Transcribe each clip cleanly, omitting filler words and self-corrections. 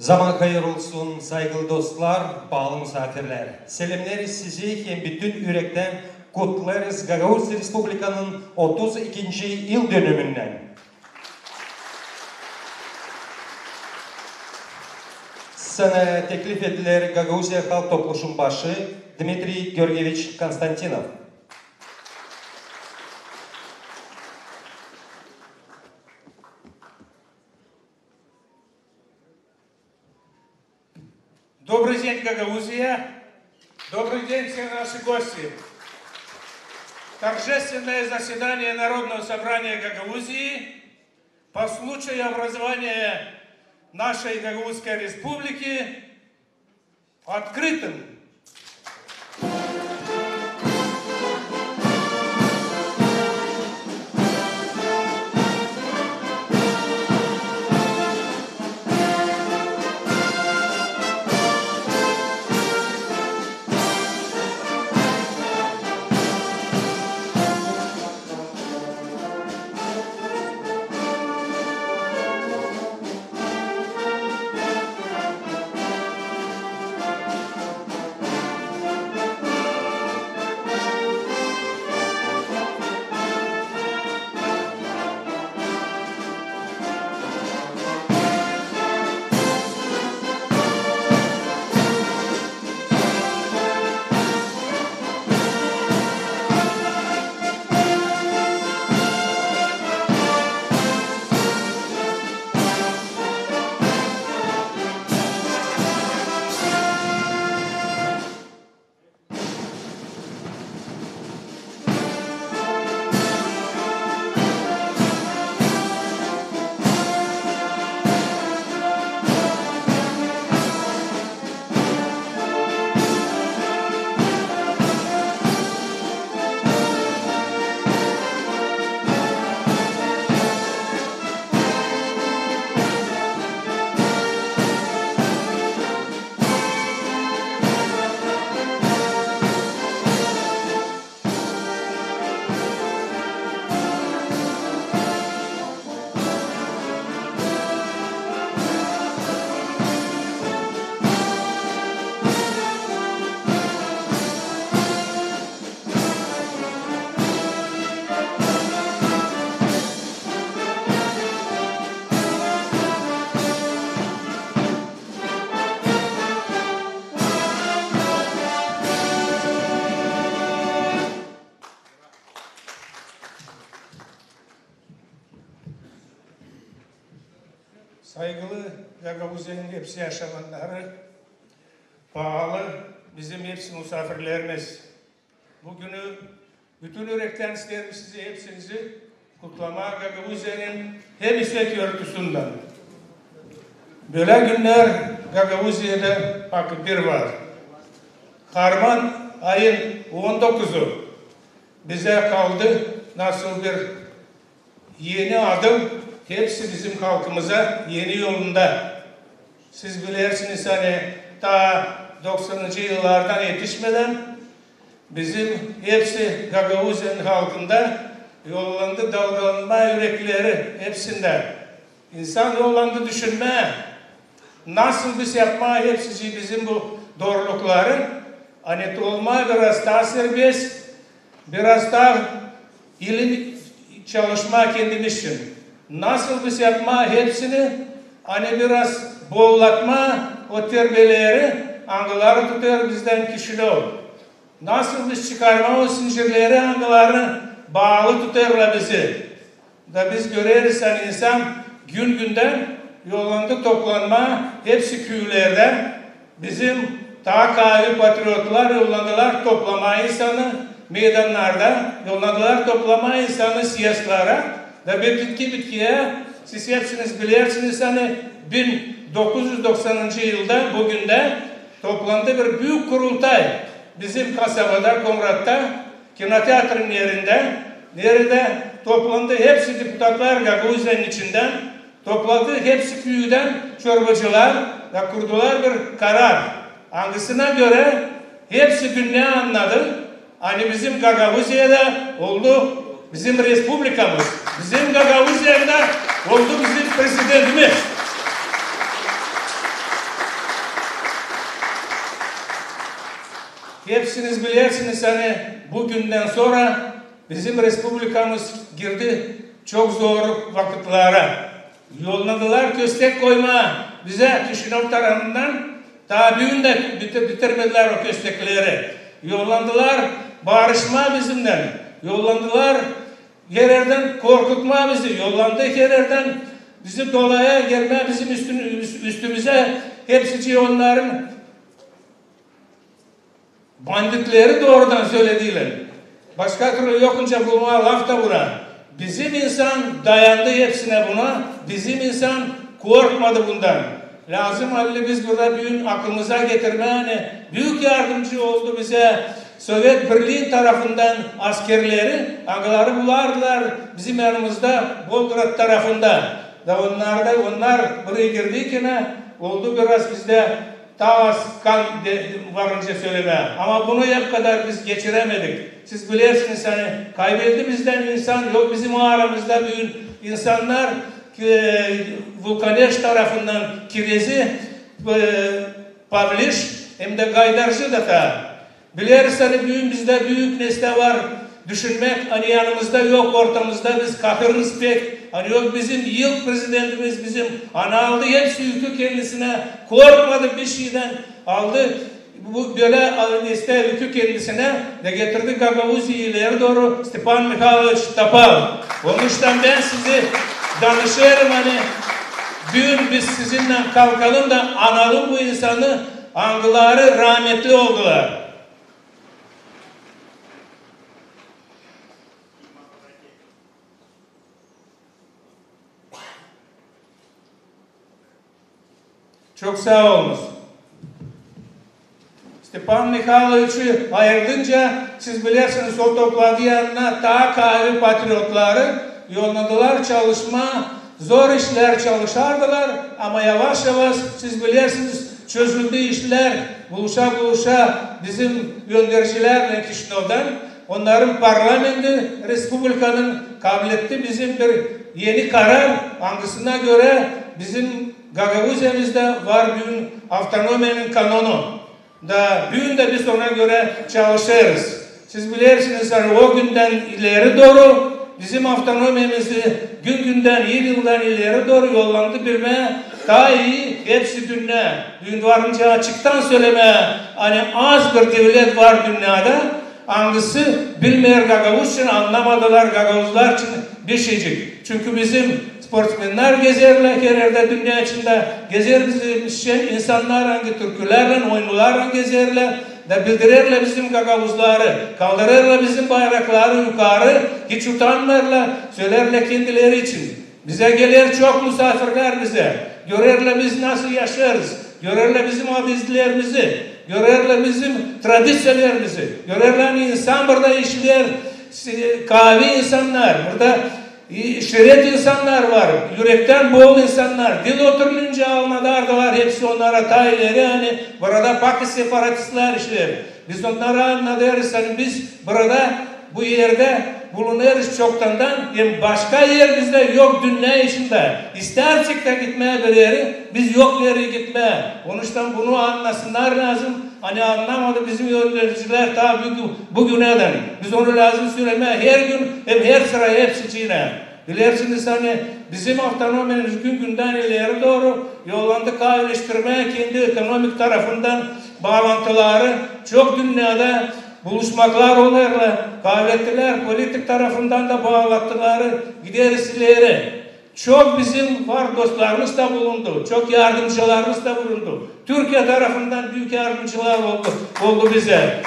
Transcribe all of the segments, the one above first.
Zaman hayır olsun, saygılı dostlar, bağlı misafirler. Selamlarız sizi hem bütün yürekten kutlarız Gagavuz Respublika'nın 32. yıl dönümünden. Sana teklif edilir Gagavuzya Halk Topluşun başı Dmitri Georgievich Konstantinov. Добрый день, Гагаузия! Добрый день, все наши гости! Торжественное заседание Народного собрания Гагаузии по случаю образования нашей Гагаузской республики открытым. Saygılı Gagavuzya'nın hepsi yaşayanları, pahalı bizim hepsi misafirlerimiz. Bugünü bütün yürekten isterim sizi hepsinizi kutlama Gagavuzya'nın hem istek örtüsünden. Böyle günler Gagavuzya'da hakkı bir var. Harman ayın 19'u bize kaldı nasıl bir yeni adım. Hepsi bizim halkımıza yeni yolunda. Siz bilirsiniz hani ta 90'lı yıllardan yetişmeden bizim hepsi Gagavuzya'nın halkında yollandı dalgalanma yürekleri hepsinde. İnsan yollandı düşünme. Nasıl biz yapma hepsi bizim bu doğrulukları hani olma biraz daha serbest, biraz daha ilim çalışma kendimiz için. Nasıl biz yapma hepsini hani biraz bollatma o terbiyeleri anıları tutar bizden kişiler. Nasıl biz çıkarma o zincirleri anıları bağlı tutarlar bizi. Da biz göreriz hani insan gün günden yollandı toplanma hepsi köylerden bizim ta kahve patriotlar yollandılar toplama insanı meydanlarda yollandılar toplama insanı siyaslara. Da bir bitkiye siz hepsiniz bilirsiniz hani 1990. yılda bugün de toplandı bir büyük kurultay bizim kasabada Komrat'ta kinoteatrın yerinde nerede toplandı hepsi deputatlar Gagavuzya'nın içinden topladı hepsi köyden çorbacılar da kurdular bir karar. Hangisine göre hepsi dünya anladı hani bizim Gagavuzya'da oldu bizim respublikamız. Bizim Gagavuzya'da oldu bizim prezidentimiz. hepsiniz bilirsiniz hani bugünden sonra bizim Respublikamız girdi çok zor vakitlara. Yolladılar köstek koyma bize Kişinov tarafından. Daha düğün de bitirmediler o köstekleri. Yollandılar barışma bizimden. Yollandılar yerlerden korkutma bizi. Yollandık yerlerden bizi dolaya gelme bizim üstümüze. Hepsi onların banditleri doğrudan söylediler. Başka türlü yokunca bulma laf da buna. Bizim insan dayandı hepsine buna. Bizim insan korkmadı bundan. Lazım halde biz burada büyük aklımıza getirme hani büyük yardımcı oldu bize Sovyet Birliği tarafından askerleri ağları bulardılar bizim yanımızda Volgograd tarafında da onlar buraya girdiyken oldu biraz bizde tavas kan varınca söyleme ama bunu hep kadar biz geçiremedik. Siz bilirsiniz hani kaybetti bizden insan yok bizim aramızda büyük insanlar Vulkaneş tarafından Kirezi Pavliş hem de Gaydarcı da ta. Biliriz hani bizde büyük nesne var. Düşünmek hani yanımızda yok ortamızda biz kahırız pek. Hani yok bizim ilk prezidentimiz bizim ana aldı hepsi yükü kendisine korkmadı bir şeyden aldı. Bu böyle nesne yükü kendisine de getirdi Gagauzya'ya ileri doğru Stepan Mikhailovich Topal. Onun yüzden ben sizi danışıyorum hani dün biz sizinle kalkalım da analım bu insanı angıları rahmetli oldular. Çok sağ olunuz. Stepan Mikhailovich'i ayırdınca siz bilirsiniz o topladı yanına ta kahve patriotları yolladılar çalışma, zor işler çalışardılar ama yavaş yavaş siz bilirsiniz çözüldü işler buluşa bizim göndericilerle Kişinov'dan onların parlamenti Respublikanın kabul etti bizim bir yeni karar hangisine göre bizim Gagavuzya'mızda var bir avtonomiyanın kanunu da düğün de biz ona göre çalışırız. Siz bilirsiniz hani o günden ileri doğru bizim avtonomimizi günden yıldan ileri doğru yollandı bilmeye daha iyi hepsi düğün varınca açıktan söyleme hani az bir devlet var dünyada hangisi bilmeyer Gagavuz için anlamadılar Gagavuzlar için bir şeycik. Çünkü bizim sportmenler gezerler yerlerde dünya içinde gezer bizim insanlar hangi türkülerle oyunlarla gezerler da bildirirler bizim Gagavuzları kaldırırlar bizim bayrakları yukarı hiç utanmırlar söylerler kendileri için bize gelir çok misafirler bize görürler biz nasıl yaşarız görürler bizim adizlerimizi görürler bizim tradisyonerimizi görürler insan burada işler kahve insanlar burada şeret insanlar var, yürekten boğul insanlar, dil oturulunca anladardılar hepsi onlara ta ileri hani burada Pakistan separatistler işler. Biz onlara anladırız hani biz burada bu yerde bulunuruz çoktandan hem başka yer bizde yok dünya içinde. İstersek de gitmeye bir yeri biz yok yere gitmeye. Onun için bunu anlasınlar lazım. Hani anlamadı bizim yöneticiler ta bugüne de. Biz onu lazım söylemeye her gün hem her sıra hepsi yine. Bilirsiniz hani bizim avtonomimiz günden ileri doğru yollandı kahveleştirmeye kendi ekonomik tarafından bağlantıları çok dünyada buluşmaklar olurlar. Kahvettiler politik tarafından da bağlattıları gideriz ileri. Çok bizim var dostlarımız da bulundu. Çok yardımcılarımız da bulundu. Türkiye tarafından büyük yardımcılar oldu bize.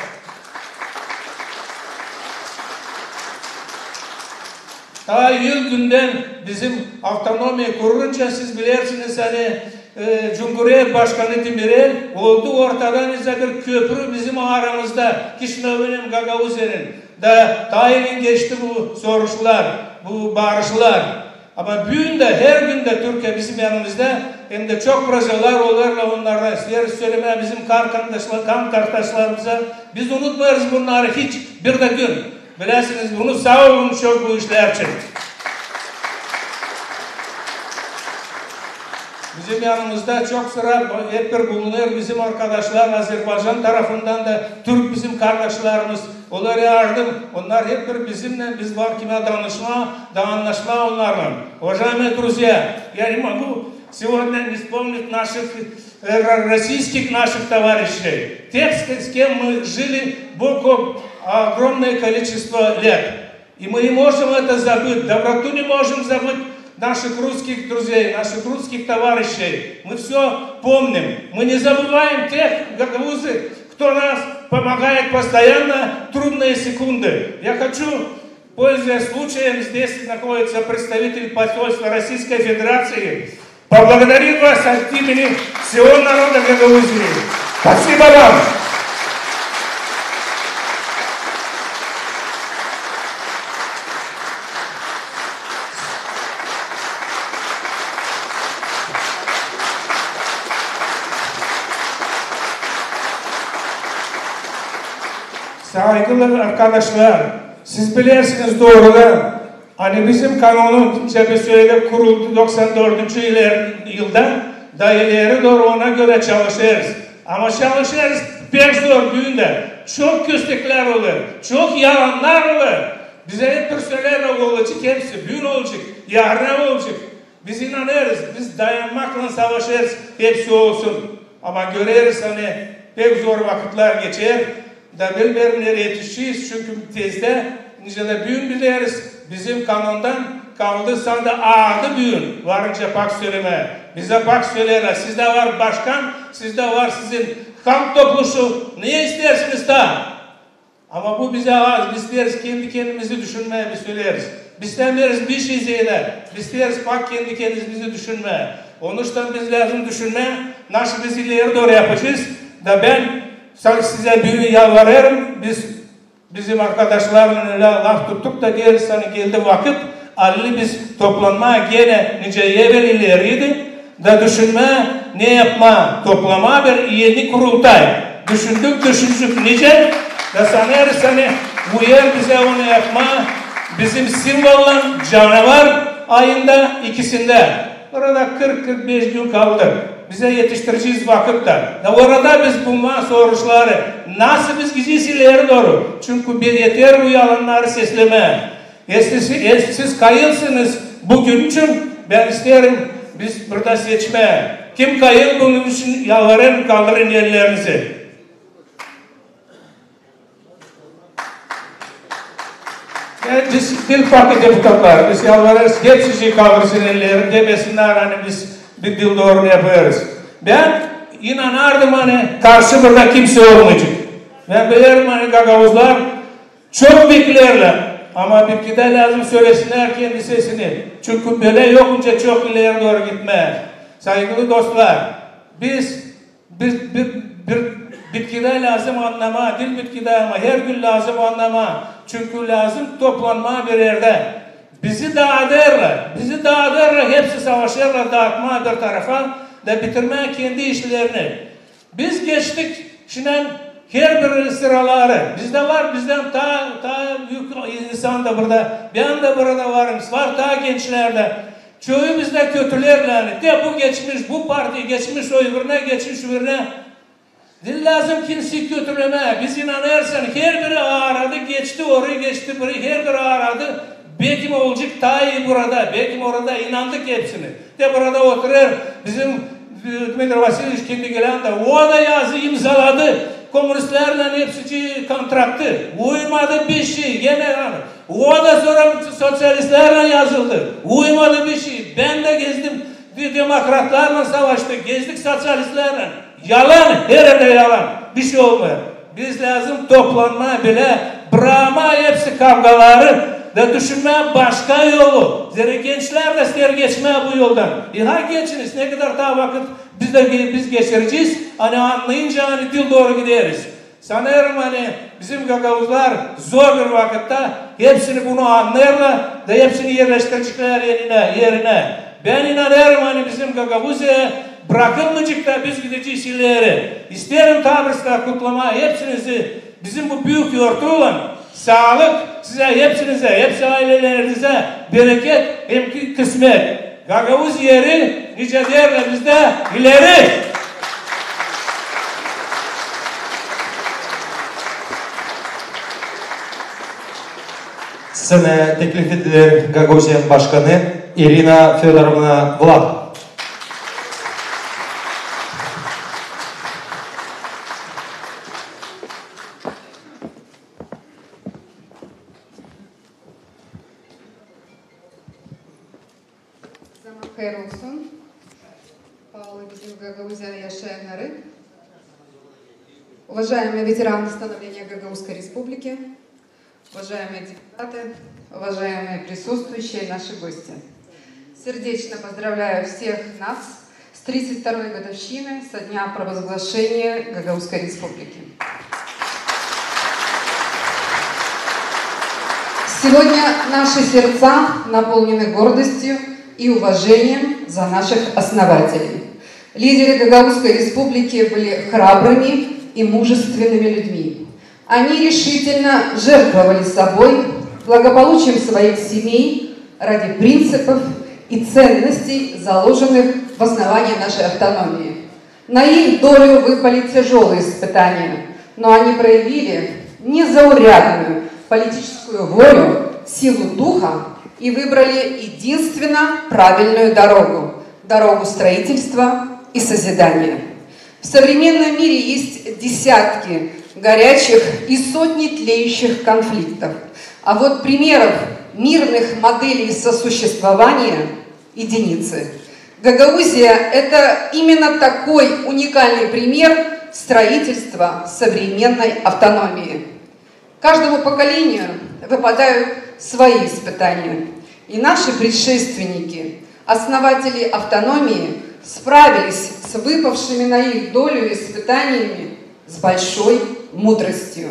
Ta yıl günden bizim avtonomiyi kurulunca siz bilirsiniz hani Cumhuriyet Başkanı Demirel oldu ortadan ise bir köprü bizim aramızda Kişinov'un Gagavuzya'nın da tayinin geçti bu soruşlar, bu barışlar. Ama büyün de her günde Türkiye bizim yanımızda hem de çok projeler olurlar onlarla söylemeye bizim kan kardeşlerimize biz unutmayız bunları hiç bir de gün. Bilirsiniz bunu sağ olun çok bu işler için. Bizim yanımızda çok sıra hep bir bulunuyor. Bizim arkadaşlar Azerbaycan tarafından da Türk bizim kardeşlerimiz. Onlara yardım. Onlar hep bir bizimle. Biz var kime anlaşma onlarla. Уважаемые друзья, я не могу сегодня не вспомнить наших российских наших товарищей. Тех, с кем мы жили огромное количество лет. И мы не можем это забыть. Доброту не можем забыть наших русских друзей, наших русских товарищей. Мы все помним. Мы не забываем тех гагаузы, кто нас помогает постоянно в трудные секунды. Я хочу, пользуясь случаем, здесь находится представитель посольства Российской Федерации, поблагодарить вас от имени всего народа Гагаузии. Спасибо вам! Saygılı arkadaşlar, siz bilirsiniz doğrudan, hani bizim kanunun cephesiyle kuruldu 94. yılda, da ileri doğru ona göre çalışırız. Ama çalışırız pek zor düğünde. Çok köstekler olur, çok yalanlar olur. Bize hep bir söylemek olacak hepsi, düğün olacak, yarın olacak. Biz inanırız, biz dayanmakla savaşırız, hepsi olsun. Ama görürüz hani pek zor vakitler geçer. Da bilmiyorum nereye yetişeceğiz çünkü tezde niceler düğün biliriz. Bizim kanundan kaldı sana ağırdı düğün. Varınca pak söyleme. Bize pak söylerler. Sizde var başkan, sizde var sizin halk topluluğu. Niye istersiniz da? Ama bu bize az. Biz isteriz kendi kendimizi düşünmeye biz söyleriz. Biz istemeriz bir şey zeyle. Biz isteriz pak kendi kendimizi düşünmeye. Onun için biz lazım düşünmeye. Nasıl biz ileri doğru yapacağız? Da ben size düğün yalvarırım, bizim arkadaşlarla laf tuttuk da geldi vakit, biz toplanmaya gene nice evvel ileriydi, da düşünme, ne yapma, toplama bir yeni kurultay. Düşündük nice, da sanırız bu yer bize onu yapma, bizim simvolla canavar ayında ikisinde. Orada 40-45 gün kaldı. Bize yetiştireceğiz vakitte. Orada biz bulma soruçları. Nasıl biz gideceğiz ileri doğru? Çünkü bir yeter bu yalanları sesleme. Siz kayılsınız bugün için ben isterim biz burada seçme. Kim kayıl bunun için yalvarın kaldırın yerlerinizi. Biz dil farklı deputatlar, biz yalvarırız hepsi kaldırsın ellerini demesinler hani biz bir dil doğru yapıyoruz. Ben inanardım hani karşı burada kimse olmayacak. Ben bilirim hani Gagavuzlar çok beklerler. Ama bir kide lazım söylesinler kendi sesini. Çünkü böyle yokunca çok ileri doğru gitmeye. Saygılı dostlar, biz bitkide lazım anlama, dil bitkide ama her gün lazım anlama. Çünkü lazım toplanma bir yerde. Bizi dağıtırlar, hepsi savaşırlar dağıtma bir tarafa da bitirmeye kendi işlerini. Biz geçtik şimdi her bir sıraları. Bizde var, bizden ta büyük insan da burada. Ben de burada varım, var ta gençlerde. Çoğu bizde kötülerler. De bu geçmiş, bu parti geçmiş, o öbürüne geçmiş, öbürüne. Dil lazım kimseyi kötüleme. Biz inanırsan her biri aradı, geçti orayı, geçti burayı, her biri aradı. Belki mi olacak daha iyi burada, belki mi orada inandık hepsini. De burada oturur, bizim Dmitri Vasilievich kendi gelen de o da yazı imzaladı. Komünistlerle hepsi kontraktı. Uymadı bir şey, gene yani. O da sonra sosyalistlerle yazıldı. Uymadı bir şey. Ben de gezdim, demokratlarla savaştık, gezdik sosyalistlerle. Yalan, her yerde yalan. Bir şey olmuyor. Biz lazım toplanma bile, bırakma hepsi kavgaları da düşünmeye başka yolu. Zira gençler de ister geçmeye bu yoldan. Ha geçiniz, ne kadar daha vakit biz geçireceğiz. Hani anlayınca hani dil doğru gideriz. Sanırım hani bizim Gagavuzlar zor bir vakitte hepsini bunu anlarlar da hepsini yerleştirecekler yerine. Ben inanıyorum hani bizim Gagavuz'a bırakılmayacak da biz gideceğiz ileri. İsterim Tabris'ta kutlama hepsinizi bizim bu büyük yortuğun sağlık size hepsinize, hepsi ailelerinize bereket hem kısmet. Gagavuz yeri nice değerlerimizde ileri. Sene teklif edilir Gagauziya Başkanı Irina Fedorovna Vlad. Hayır olsun. Paolo bizim Гагаузия yaşayanları. Уважаемые ветераны становления Гагаузской Республики, уважаемые депутаты, уважаемые присутствующие и наши гости. Сердечно поздравляю всех нас с 32-й годовщиной со дня провозглашения Гагаузской Республики. Сегодня наши сердца наполнены гордостью и уважением за наших основателей. Лидеры Гагаузской Республики были храбрыми и мужественными людьми. Они решительно жертвовали собой, благополучием своих семей ради принципов и ценностей, заложенных в основании нашей автономии. На их долю выпали тяжелые испытания, но они проявили незаурядную политическую волю, силу духа и выбрали единственно правильную дорогу – дорогу строительства и созидания. В современном мире есть десятки горячих и сотни тлеющих конфликтов. А вот примеров мирных моделей сосуществования – единицы. Гагаузия – это именно такой уникальный пример строительства современной автономии. Каждому поколению выпадают свои испытания. И наши предшественники, основатели автономии, справились с выпавшими на их долю испытаниями с большой мудростью.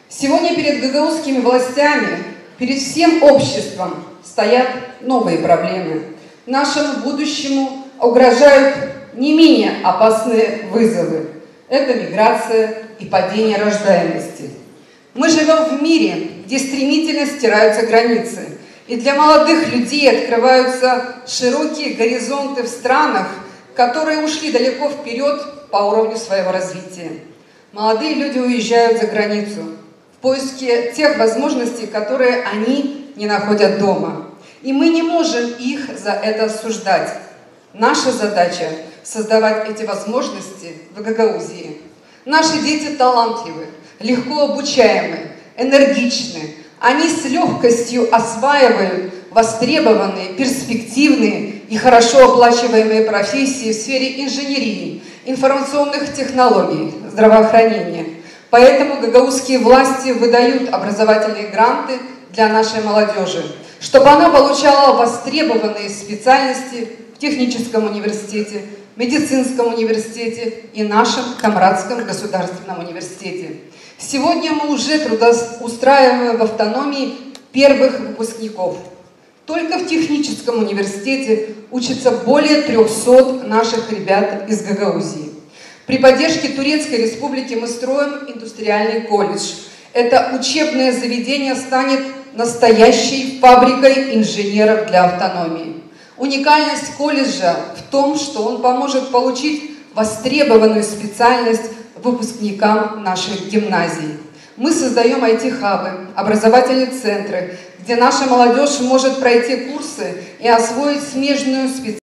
Сегодня перед гагаузскими властями, перед всем обществом стоят новые проблемы. Нашему будущему угрожают не менее опасные вызовы. Это миграция и падение рождаемости. Мы живем в мире, где стремительно стираются границы, и для молодых людей открываются широкие горизонты в странах, которые ушли далеко вперед по уровню своего развития. Молодые люди уезжают за границу в поиске тех возможностей, которые они не находят дома. И мы не можем их за это осуждать. Наша задача – создавать эти возможности в Гагаузии. Наши дети талантливы, легко обучаемы, энергичны. Они с легкостью осваивают востребованные, перспективные и хорошо оплачиваемые профессии в сфере инженерии, информационных технологий, здравоохранения. Поэтому гагаузские власти выдают образовательные гранты для нашей молодежи, чтобы она получала востребованные специальности в техническом университете, медицинском университете и нашем Камрадском государственном университете. Сегодня мы уже трудоустраиваем в автономии первых выпускников. Только в техническом университете учатся более 300 наших ребят из Гагаузии. При поддержке Турецкой Республики мы строим индустриальный колледж. Это учебное заведение станет настоящей фабрикой инженеров для автономии. Уникальность колледжа в том, что он поможет получить востребованную специальность выпускникам наших гимназий. Мы создаем IT-хабы, образовательные центры, где наша молодежь может пройти курсы и освоить смежную специальность